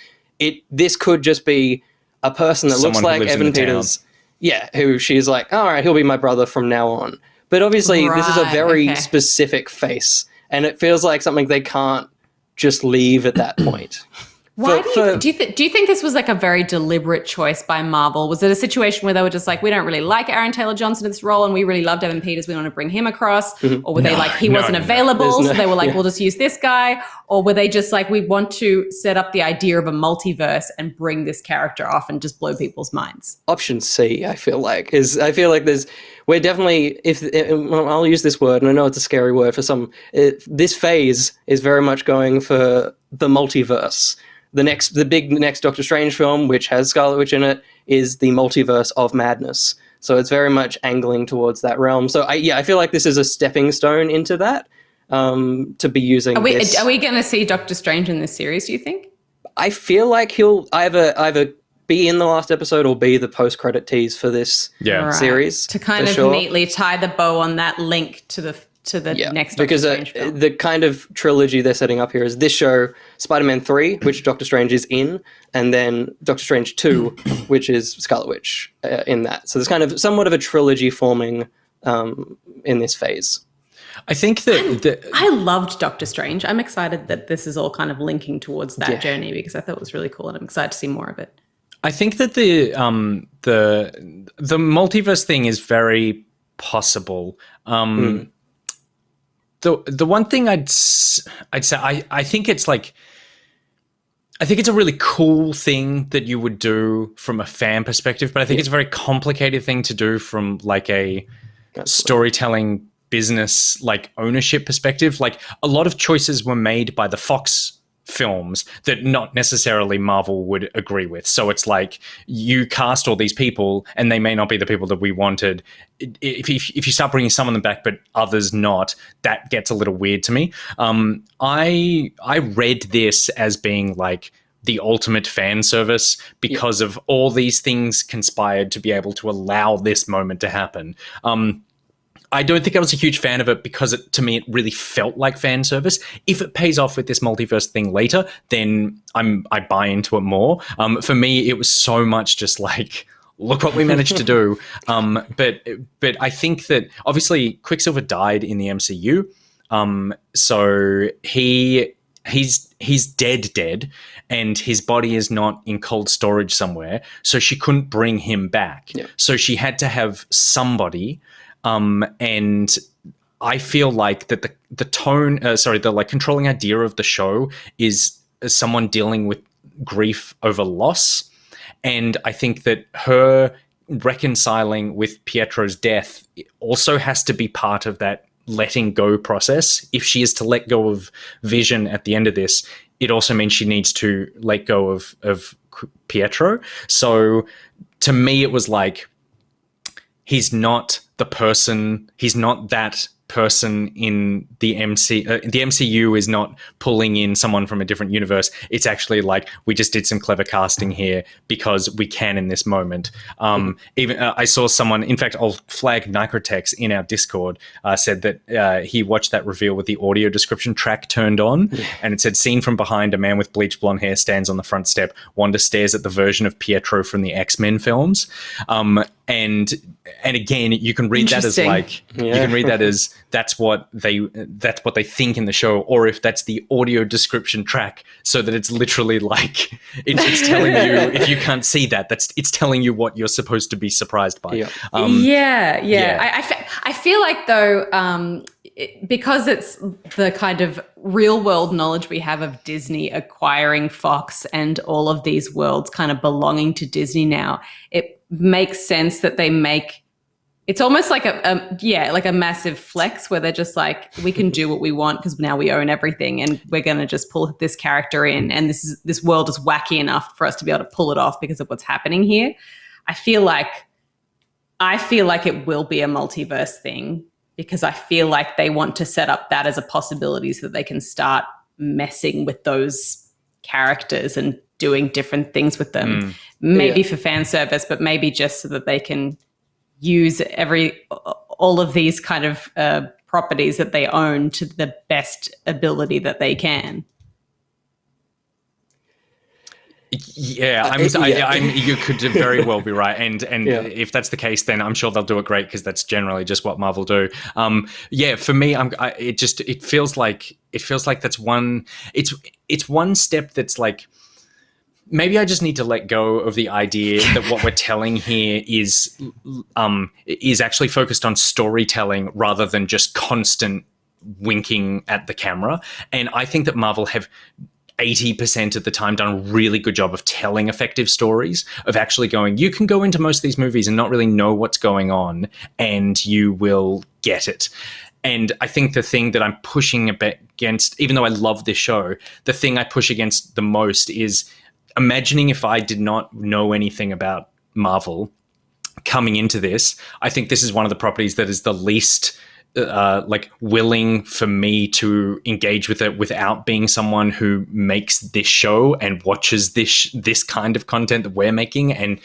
this could just be a person that looks like Evan Peters. Yeah, who she's like, all right, he'll be my brother from now on. But obviously this is a very specific face, and it feels like something they can't just leave at that point. Why do you think this was like a very deliberate choice by Marvel? Was it a situation where they were just like, we don't really like Aaron Taylor-Johnson in this role and we really loved Evan Peters, we want to bring him across? Or were they like, he wasn't available, so they were like, we'll just use this guy? Or were they just like, we want to set up the idea of a multiverse and bring this character off and just blow people's minds? Option C, I feel like we're definitely, I'll use this word, and I know it's a scary word for some, this phase is very much going for the multiverse. The big next Doctor Strange film, which has Scarlet Witch in it, is the Multiverse of Madness. So it's very much angling towards that realm. So I feel like this is a stepping stone into that, to be using this. Are we going to see Doctor Strange in this series, do you think? I feel like he'll either be in the last episode or be the post-credit tease for this series. To kind of neatly tie the bow on that link to the next Doctor Strange film. The kind of trilogy they're setting up here is this show, Spider-Man 3, which Doctor Strange is in, and then Doctor Strange 2, which is Scarlet Witch in that. So there's kind of somewhat of a trilogy forming in this phase. I think that I loved Doctor Strange. I'm excited that this is all kind of linking towards that journey because I thought it was really cool and I'm excited to see more of it. I think that the multiverse thing is very possible. The one thing I'd say, I think it's like, I think it's a really cool thing that you would do from a fan perspective, but I think it's a very complicated thing to do from like a storytelling business, like ownership perspective. Like a lot of choices were made by the Fox films that not necessarily Marvel would agree with. So it's like you cast all these people and they may not be the people that we wanted. If you start bringing some of them back but others not, that gets a little weird to me. I read this as being like the ultimate fan service because of all these things conspired to be able to allow this moment to happen. I don't think I was a huge fan of it because to me, it really felt like fan service. If it pays off with this multiverse thing later, then I buy into it more. For me, it was so much just like, look what we managed to do. But I think that obviously Quicksilver died in the MCU. So he's dead, and his body is not in cold storage somewhere. So she couldn't bring him back. Yeah. So she had to have somebody. And I feel like that the tone, the like controlling idea of the show is someone dealing with grief over loss. And I think that her reconciling with Pietro's death also has to be part of that letting go process. If she is to let go of Vision at the end of this, it also means she needs to let go of Pietro. So to me, it was like, he's not the person, he's not that person in the the MCU is not pulling in someone from a different universe. It's actually like, we just did some clever casting here because we can in this moment. Even I saw someone, in fact, I'll flag Nicrotex in our Discord, said that he watched that reveal with the audio description track turned on, and it said, scene from behind, a man with bleached blonde hair stands on the front step. Wanda stares at the version of Pietro from the X-Men films. And again, you can read that as like, you can read that as that's what they think in the show, or if that's the audio description track, so that it's literally like it's telling you, if you can't see that, it's telling you what you're supposed to be surprised by. I feel like though, because it's the kind of real world knowledge we have of Disney acquiring Fox and all of these worlds kind of belonging to Disney now, it makes sense that they make it's almost like a massive flex where they're just like, we can do what we want because now we own everything, and we're going to just pull this character in, and this world is wacky enough for us to be able to pull it off because of what's happening here. I feel like it will be a multiverse thing because I feel like they want to set up that as a possibility so that they can start messing with those characters and doing different things with them. Maybe for fan service, but maybe just so that they can use all of these kind of properties that they own to the best ability that they can. Yeah, you could very well be right, and if that's the case, then I'm sure they'll do it great because that's generally just what Marvel do. For me, it feels like that's one. It's one step that's like, maybe I just need to let go of the idea that what we're telling here is actually focused on storytelling rather than just constant winking at the camera. And I think that Marvel have 80% of the time done a really good job of telling effective stories, of actually going, you can go into most of these movies and not really know what's going on and you will get it. And I think the thing that I'm pushing a bit against, even though I love this show, the thing I push against the most is imagining if I did not know anything about Marvel coming into this. I think this is one of the properties that is the least willing for me to engage with it without being someone who makes this show and watches this kind of content that we're making and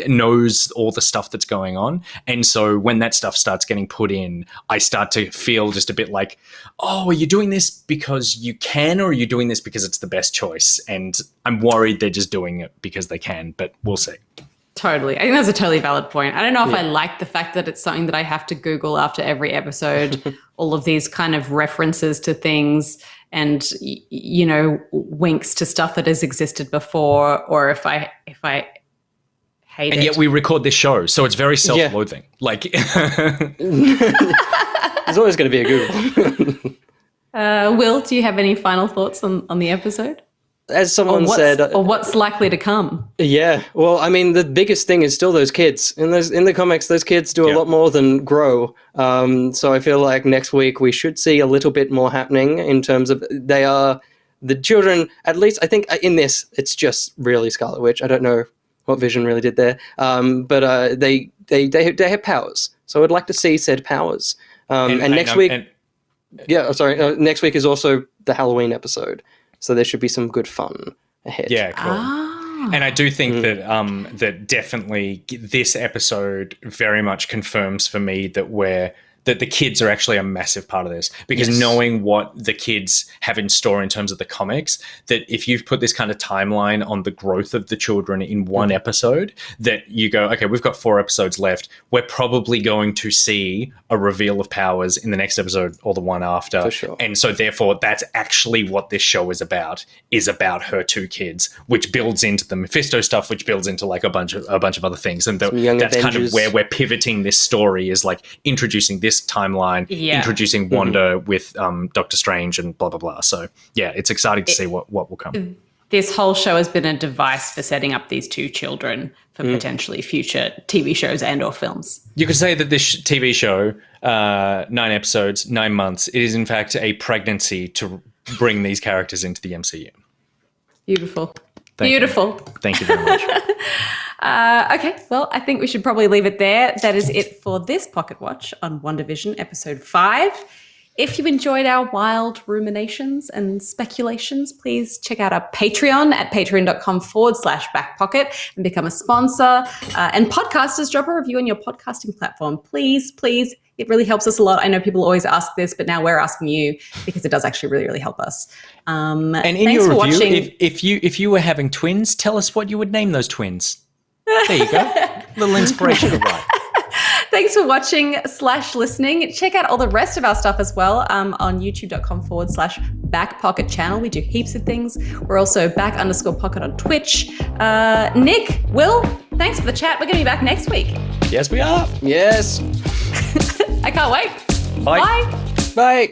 knows all the stuff that's going on. And so when that stuff starts getting put in, I start to feel just a bit like, oh, are you doing this because you can, or are you doing this because it's the best choice? And I'm worried they're just doing it because they can, but we'll see. Totally. I think that's a totally valid point. I don't know if I like the fact that it's something that I have to Google after every episode, all of these kind of references to things and, winks to stuff that has existed before, or if I hate it. And yet we record this show, so it's very self-loathing. Like, there's always going to be a Google. Will, do you have any final thoughts on the episode? As someone said, or what's likely to come? Yeah, well, I mean, the biggest thing is still those kids. In the comics, those kids do a lot more than grow. So I feel like next week we should see a little bit more happening in terms of they are the children. At least I think in this, it's just really Scarlet Witch. I don't know what Vision really did there, but they have powers. So I'd like to see said powers. And next week, next week is also the Halloween episode. So there should be some good fun ahead. Yeah, cool. And I do think that that definitely this episode very much confirms for me that the kids are actually a massive part of this, because knowing what the kids have in store in terms of the comics, that if you've put this kind of timeline on the growth of the children in one episode, that you go, okay, we've got 4 episodes left. We're probably going to see a reveal of powers in the next episode or the one after. For sure. And so therefore that's actually what this show is about her 2 kids, which builds into the Mephisto stuff, which builds into like a bunch of other things. And that's Avengers. Kind of where we're pivoting this story, is like introducing this timeline, introducing Wanda with Doctor Strange and blah blah blah. So yeah, it's exciting to see what will come. This whole show has been a device for setting up these 2 children for potentially future TV shows and or films. You could say that this TV show, 9 episodes, 9 months, it is in fact a pregnancy to bring these characters into the MCU. Beautiful. Thank you very much. Okay, well, I think we should probably leave it there. That is it for this Pocket Watch on WandaVision episode 5. If you enjoyed our wild ruminations and speculations, please check out our Patreon at patreon.com/backpocket and become a sponsor. And podcasters, drop a review on your podcasting platform. Please, please. It really helps us a lot. I know people always ask this, but now we're asking you because it does actually really, really help us. And in your review, if you were having twins, tell us what you would name those twins. There you go. Little inspiration, right? Thanks for watching / listening. Check out all the rest of our stuff as well on youtube.com/backpocket channel. We do heaps of things. We're also back_pocket on Twitch. Nick, Will, thanks for the chat. We're going to be back next week. Yes, we are. Yes. I can't wait. Bye. Bye.